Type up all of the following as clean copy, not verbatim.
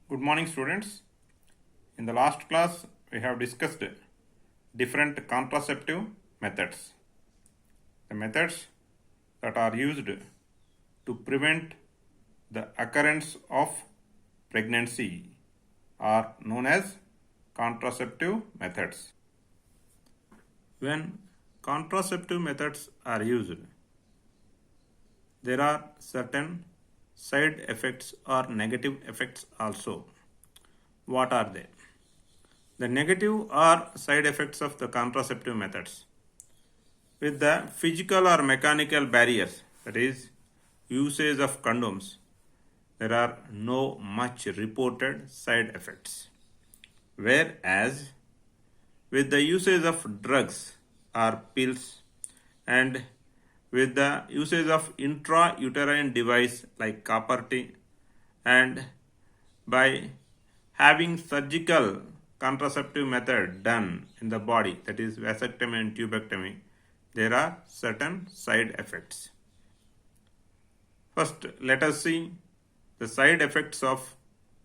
Good morning, students. In the last class, we have discussed different contraceptive methods. The methods that are used to prevent the occurrence of pregnancy are known as contraceptive methods. When contraceptive methods are used, there are certain side effects or negative effects also. What are they? The negative or side effects of the contraceptive methods. With the physical or mechanical barriers, that is, usage of condoms, there are no much reported side effects. Whereas, with the usage of drugs or pills and with the usage of intrauterine device like copper T and by having surgical contraceptive method done in the body, that is vasectomy and tubectomy, there are certain side effects. First, let us see the side effects of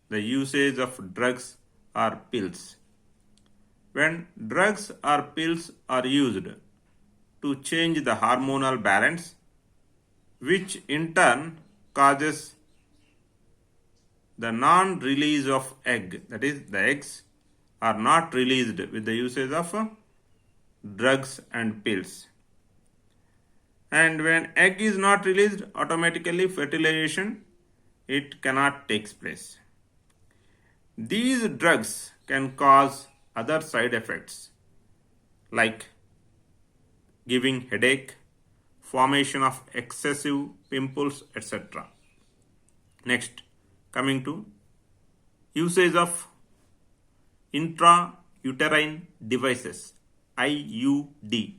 the usage of drugs or pills. When drugs or pills are used to change the hormonal balance, which in turn causes the non-release of egg, that is, the eggs are not released with the usage of drugs and pills. And when egg is not released, automatically fertilization, it cannot take place. These drugs can cause other side effects like giving headache, formation of excessive pimples, etc. Next, coming to usage of intrauterine devices, IUD.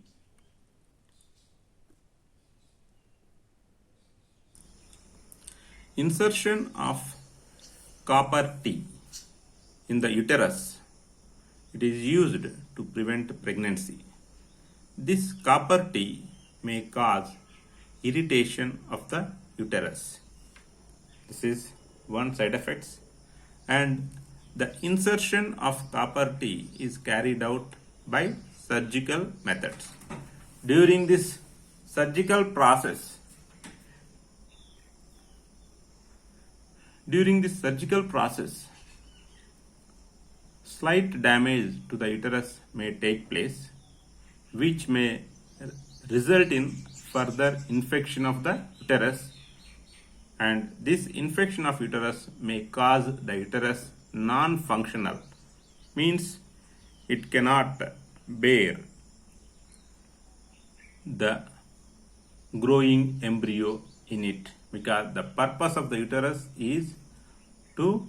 Insertion of copper T in the uterus. It is used to prevent pregnancy. This copper T may cause irritation of the uterus. This is one side effects, and the insertion of copper T is carried out by surgical methods. During this surgical process, slight damage to the uterus may take place, which may result in further infection of the uterus, and this infection of uterus may cause the uterus non-functional, means it cannot bear the growing embryo in it, because the purpose of the uterus is to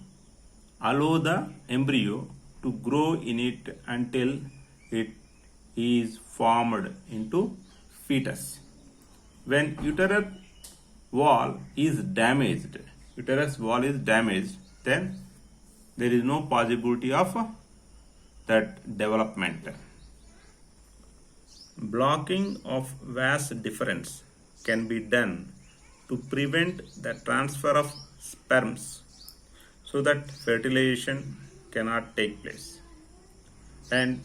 allow the embryo to grow in it until it is formed into fetus. When uterus wall is damaged, then there is no possibility of that development. Blocking of vas deferens can be done to prevent the transfer of sperms so that fertilization cannot take place. And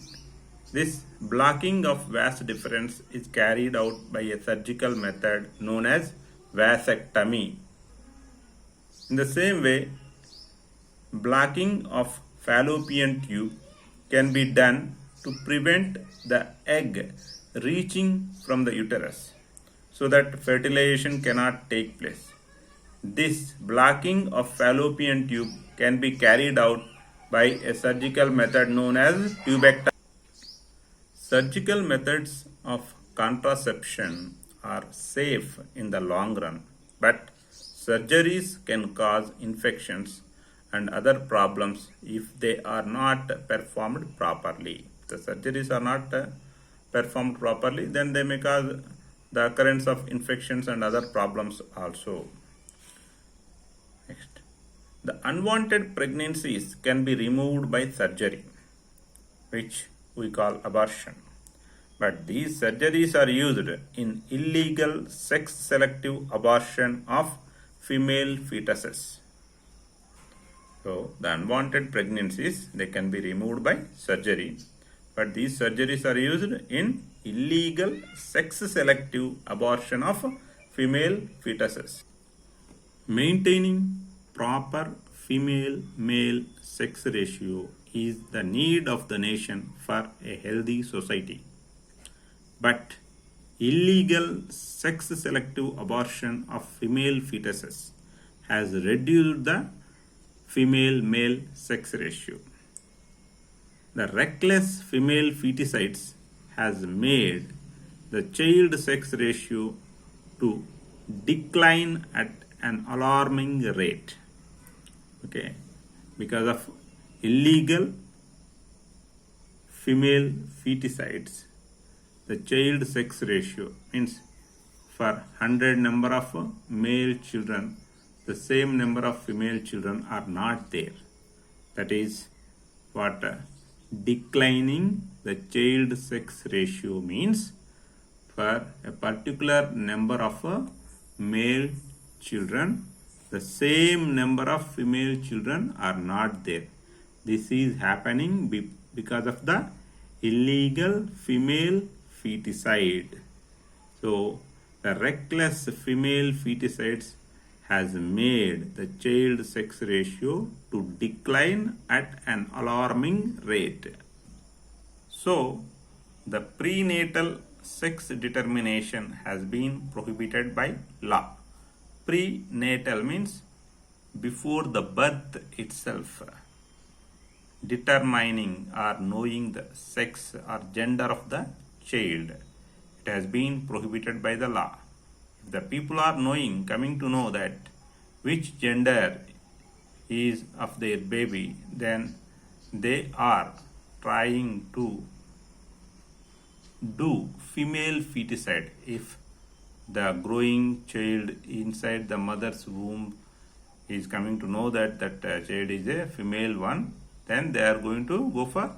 this blocking of vas deferens is carried out by a surgical method known as vasectomy. In the same way, blocking of fallopian tube can be done to prevent the egg reaching from the uterus so that fertilization cannot take place. This blocking of fallopian tube can be carried out by a surgical method known as tubectomy. Surgical methods of contraception are safe in the long run, but surgeries can cause infections and other problems if they are not performed properly. If the surgeries are not performed properly, then they may cause the occurrence of infections and other problems also. Next, the unwanted pregnancies can be removed by surgery, which we call abortion. But these surgeries are used in illegal sex selective abortion of female fetuses. So the unwanted pregnancies, they can be removed by surgery, but these surgeries are used in illegal sex selective abortion of female fetuses. Maintaining proper female male sex ratio is the need of the nation for a healthy society. But illegal sex selective abortion of female fetuses has reduced the female male sex ratio. The reckless female feticides has made the child sex ratio to decline at an alarming rate. Okay, because of illegal female feticides, the child sex ratio means for 100 number of male children, the same number of female children are not there. That is what declining the child sex ratio means. For a particular number of male children, the same number of female children are not there. This is happening because of the illegal female feticide. So the reckless female feticides has made the child sex ratio to decline at an alarming rate. So the prenatal sex determination has been prohibited by law. Prenatal means before the birth itself. Determining or knowing the sex or gender of the child, it has been prohibited by the law. If the people are knowing, coming to know that which gender is of their baby, then they are trying to do female feticide. If the growing child inside the mother's womb is coming to know that child is a female one, then they are going to go for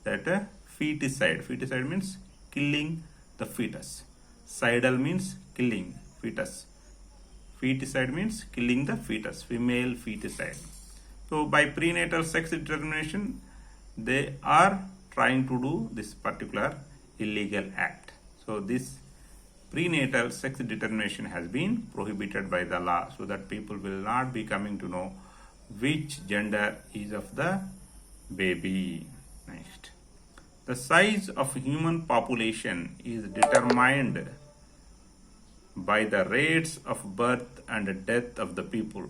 that feticide. Feticide means killing the fetus. Sidal means killing fetus. Feticide means killing the fetus, female feticide. So by prenatal sex determination, they are trying to do this particular illegal act. So this prenatal sex determination has been prohibited by the law, so that people will not be coming to know which gender is of the baby. Next, the size of human population is determined by the rates of birth and death of the people.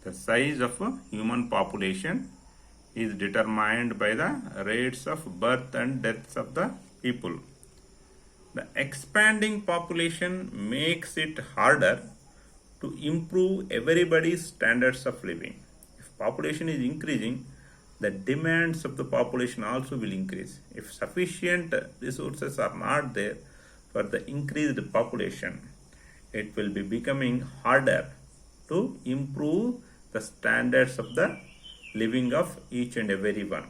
The size of a human population is determined by the rates of birth and deaths of the people. The expanding population makes it harder to improve everybody's standards of living. If population is increasing, the demands of the population also will increase. If sufficient resources are not there for the increased population, it will be becoming harder to improve the standards of the living of each and every one.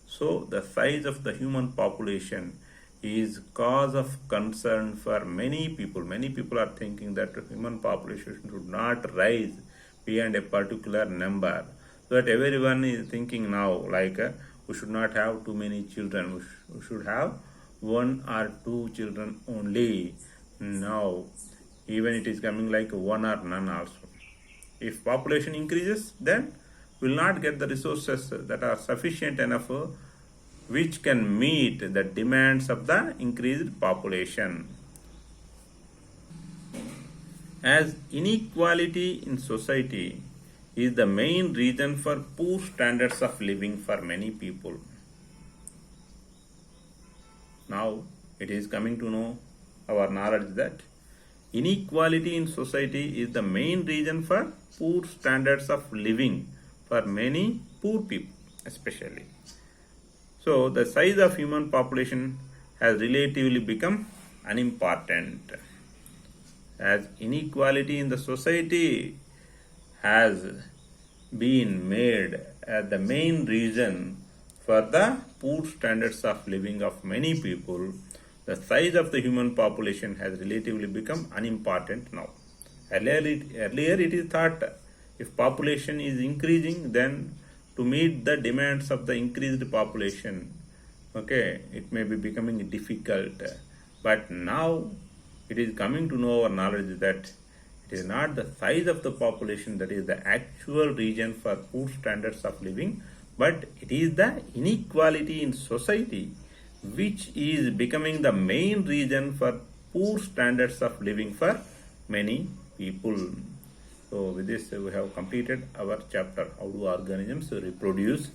So the size of the human population is cause of concern for many people. Many people are thinking that human population should not rise beyond a particular number. So that everyone is thinking now like we should not have too many children. We should have 1 or 2 children only. Now even it is coming like 1 or none also. If population increases, then we will not get the resources that are sufficient enough which can meet the demands of the increased population. As inequality in society is the main reason for poor standards of living for many people. Now it is coming to know our knowledge that inequality in society is the main reason for poor standards of living for many poor people especially. So the size of human population has relatively become unimportant. As inequality in the society has been made as the main reason for the poor standards of living of many people, the size of the human population has relatively become unimportant now. Earlier it is thought If population is increasing, then to meet the demands of the increased population, okay, it may be becoming difficult. But now it is coming to know our knowledge that it is not the size of the population that is the actual reason for poor standards of living, but it is the inequality in society which is becoming the main reason for poor standards of living for many people. So with this we have completed our chapter, how do organisms reproduce.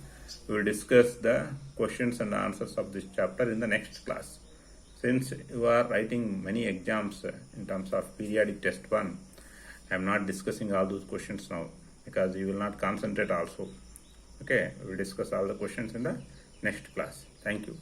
We will discuss the questions and answers of this chapter in the next class. Since you are writing many exams in terms of periodic test 1, I am not discussing all those questions now because you will not concentrate also. Okay, we will discuss all the questions in the next class. Thank you.